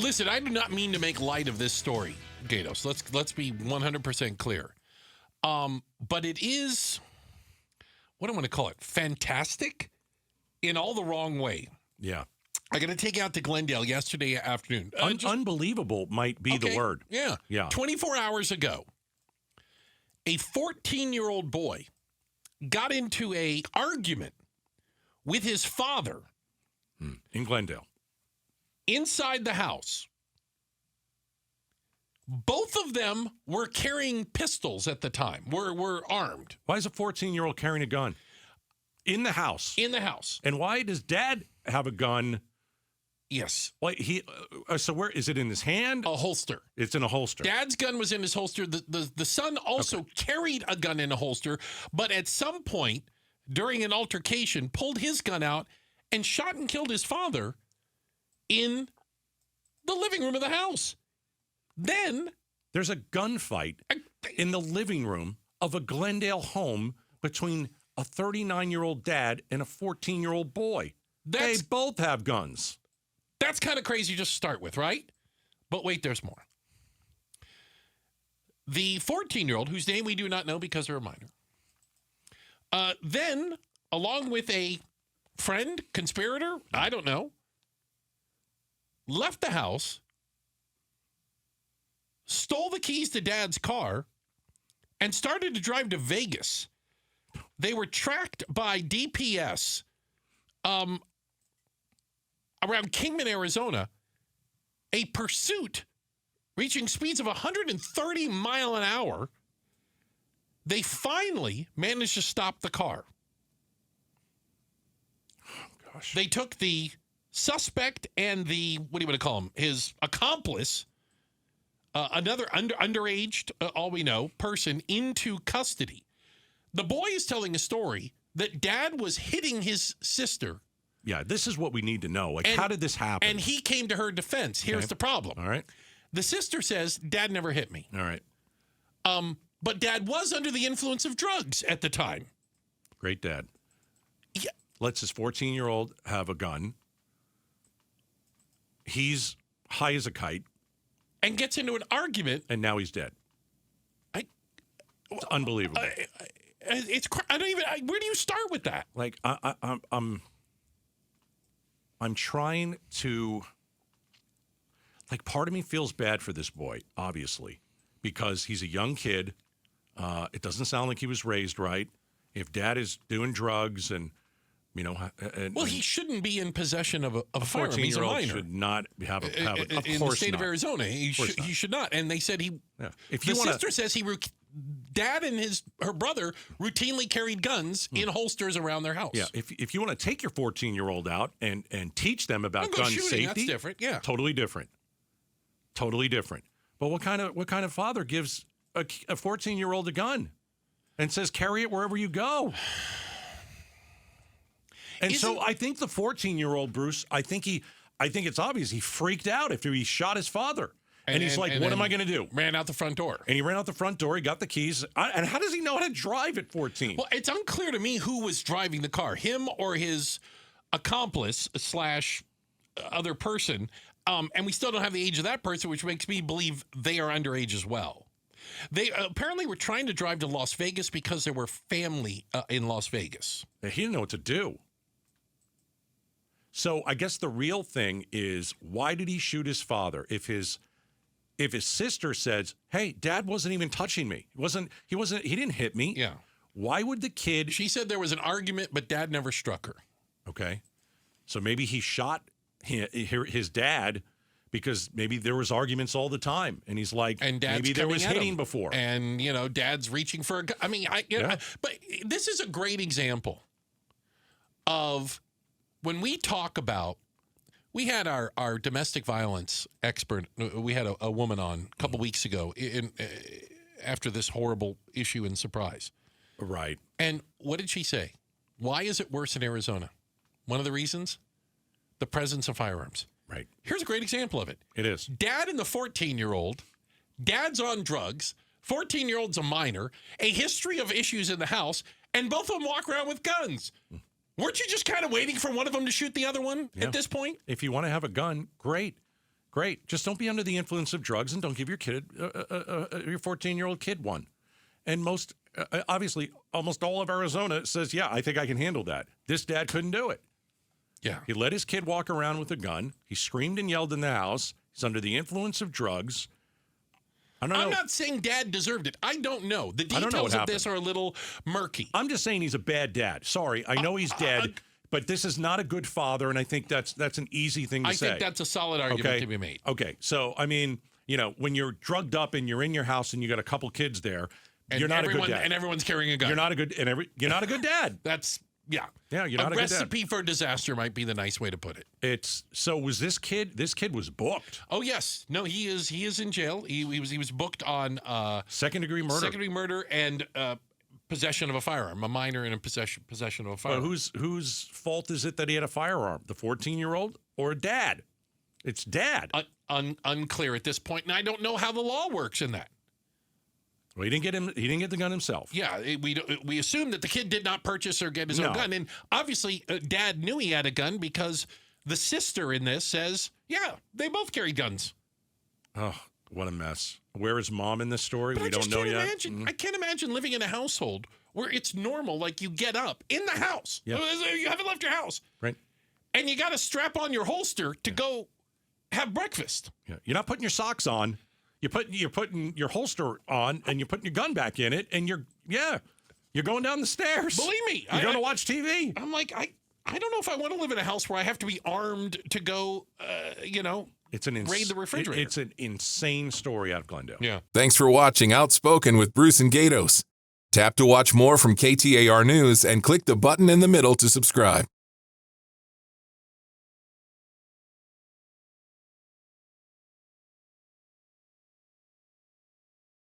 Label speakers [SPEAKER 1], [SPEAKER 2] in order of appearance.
[SPEAKER 1] Listen, I do not mean to make light of this story, Gatos. Let's be 100% clear. But it is, what do I want to call it? Fantastic in all the wrong way.
[SPEAKER 2] Yeah.
[SPEAKER 1] I got to take you out to Glendale yesterday afternoon.
[SPEAKER 2] Unbelievable might be the word.
[SPEAKER 1] Yeah.
[SPEAKER 2] Yeah.
[SPEAKER 1] 24 hours ago, a 14-year-old boy got into a argument with his father
[SPEAKER 2] in Glendale.
[SPEAKER 1] Inside the house. Both of them were carrying pistols at the time, were armed.
[SPEAKER 2] Why is a 14-year-old carrying a gun? In the house.
[SPEAKER 1] In the house.
[SPEAKER 2] And why does Dad have a gun?
[SPEAKER 1] Yes.
[SPEAKER 2] Like so where is it in his hand?
[SPEAKER 1] A holster.
[SPEAKER 2] It's in a holster.
[SPEAKER 1] Dad's gun was in his holster. The son also carried a gun in a holster, but at some point during an altercation pulled his gun out and shot and killed his father in the living room of the house. Then
[SPEAKER 2] there's a gunfight in the living room of a Glendale home between a 39-year-old dad and a 14-year-old boy. They both have guns.
[SPEAKER 1] That's kind of crazy just to start with, right? But wait, there's more. The 14-year-old, whose name we do not know because they're a minor, then, along with a friend, conspirator, I don't know, left the house, stole the keys to Dad's car, and started to drive to Vegas. They were tracked by DPS around Kingman, Arizona, a pursuit reaching speeds of 130 miles an hour. They finally managed to stop the car.
[SPEAKER 2] Oh, gosh.
[SPEAKER 1] They took the suspect and the, what do you want to call him, his accomplice, another underaged, all we know, person into custody. The boy is telling a story that Dad was hitting his sister.
[SPEAKER 2] Yeah, this is what we need to know. Like, how did this happen?
[SPEAKER 1] And he came to her defense. Here's the problem.
[SPEAKER 2] All right.
[SPEAKER 1] The sister says, Dad never hit me.
[SPEAKER 2] All right.
[SPEAKER 1] But Dad was under the influence of drugs at the time.
[SPEAKER 2] Great dad.
[SPEAKER 1] Yeah.
[SPEAKER 2] Lets his 14-year-old have a gun. He's high as a kite.
[SPEAKER 1] And gets into an argument.
[SPEAKER 2] And now he's dead. It's unbelievable.
[SPEAKER 1] I don't even. Where do you start with that?
[SPEAKER 2] Like I'm trying to. Like, part of me feels bad for this boy, obviously, because he's a young kid. It doesn't sound like he was raised right. If Dad is doing drugs and, you know,
[SPEAKER 1] he shouldn't be in possession of a firearm. He's a
[SPEAKER 2] 14-year-old
[SPEAKER 1] minor.
[SPEAKER 2] Should not have a of
[SPEAKER 1] in
[SPEAKER 2] course
[SPEAKER 1] the state
[SPEAKER 2] not.
[SPEAKER 1] of Arizona. He should not. And they said he.
[SPEAKER 2] Yeah. If you
[SPEAKER 1] sister says Dad and her brother routinely carried guns in holsters around their house.
[SPEAKER 2] Yeah. If you want to take your 14-year-old out and teach them about gun
[SPEAKER 1] shooting,
[SPEAKER 2] safety,
[SPEAKER 1] that's different. Yeah.
[SPEAKER 2] Totally different. Totally different. But what kind of father gives a 14-year-old a gun and says carry it wherever you go? And so I think the 14-year-old Bruce, I think it's obvious he freaked out after he shot his father. And he's like, what am I going to do?
[SPEAKER 1] Ran out the front door.
[SPEAKER 2] And he ran out the front door. He got the keys. And how does he know how to drive at 14?
[SPEAKER 1] Well, it's unclear to me who was driving the car, him or his accomplice / other person. And we still don't have the age of that person, which makes me believe they are underage as well. They apparently were trying to drive to Las Vegas because there were family in Las Vegas.
[SPEAKER 2] He didn't know what to do. So I guess the real thing is, why did he shoot his father? If his sister says, "Hey, Dad wasn't even touching me. He didn't hit me."
[SPEAKER 1] Yeah.
[SPEAKER 2] Why would the kid?
[SPEAKER 1] She said there was an argument, but Dad never struck her.
[SPEAKER 2] Okay. So maybe he shot his dad because maybe there was arguments all the time, and he's like,
[SPEAKER 1] and Dad's
[SPEAKER 2] maybe there was hitting before,
[SPEAKER 1] and Dad's reaching for a gun. I mean, but this is a great example of when we talk about. We had our domestic violence expert. We had a woman on a couple weeks ago after this horrible issue in Surprise.
[SPEAKER 2] Right.
[SPEAKER 1] And what did she say? Why is it worse in Arizona? One of the reasons? The presence of firearms.
[SPEAKER 2] Right.
[SPEAKER 1] Here's a great example of it.
[SPEAKER 2] It is.
[SPEAKER 1] Dad and the 14-year-old. Dad's on drugs. 14-year-old's a minor. A history of issues in the house. And both of them walk around with guns. Weren't you just kind of waiting for one of them to shoot the other one at this point?
[SPEAKER 2] If you want to have a gun, great. Great. Just don't be under the influence of drugs, and don't give your 14-year-old kid one. And obviously, almost all of Arizona says, yeah, I think I can handle that. This dad couldn't do it.
[SPEAKER 1] Yeah.
[SPEAKER 2] He let his kid walk around with a gun. He screamed and yelled in the house. He's under the influence of drugs. I don't know.
[SPEAKER 1] I'm not saying dad deserved it. I don't know. The
[SPEAKER 2] I don't know what
[SPEAKER 1] details of
[SPEAKER 2] happened.
[SPEAKER 1] this are a little murky.
[SPEAKER 2] I'm just saying he's a bad dad. Sorry, I know he's dead, but this is not a good father, and I think that's an easy thing to say.
[SPEAKER 1] I think that's a solid argument to be made.
[SPEAKER 2] Okay, so, I mean, when you're drugged up and you're in your house and you got a couple kids there,
[SPEAKER 1] and
[SPEAKER 2] you're not a good dad.
[SPEAKER 1] And everyone's carrying a gun.
[SPEAKER 2] You're not a good dad.
[SPEAKER 1] That's... Yeah.
[SPEAKER 2] Yeah, you're not a good dad.
[SPEAKER 1] A recipe for disaster might be the nice way to put it.
[SPEAKER 2] Was this kid was booked.
[SPEAKER 1] Oh, yes. No, he is in jail. He was booked on
[SPEAKER 2] second-degree murder.
[SPEAKER 1] Second-degree murder and possession of a firearm, a minor in possession of a firearm.
[SPEAKER 2] But whose fault is it that he had a firearm? The 14-year-old or dad? It's dad.
[SPEAKER 1] Unclear at this point, and I don't know how the law works in that.
[SPEAKER 2] Well, he didn't get the gun himself.
[SPEAKER 1] Yeah, we assume that the kid did not purchase or get his own gun, and obviously, Dad knew he had a gun because the sister in this says, "Yeah, they both carried guns."
[SPEAKER 2] Oh, what a mess! Where is mom in this story?
[SPEAKER 1] But
[SPEAKER 2] we don't know yet.
[SPEAKER 1] I can't imagine living in a household where it's normal, like you get up in the house, you haven't left your house,
[SPEAKER 2] right?
[SPEAKER 1] And you got to strap on your holster to go have breakfast.
[SPEAKER 2] Yeah. You're not putting your socks on. You're putting your holster on, and you're putting your gun back in it, and you're going down the stairs.
[SPEAKER 1] Believe me,
[SPEAKER 2] you're going to watch TV.
[SPEAKER 1] I'm like, I don't know if I want to live in a house where I have to be armed to go, raid the refrigerator.
[SPEAKER 2] It's an insane story out of Glendale.
[SPEAKER 1] Yeah.
[SPEAKER 3] Thanks for watching Outspoken with Bruce and Gatos. Tap to watch more from KTAR News and click the button in the middle to subscribe.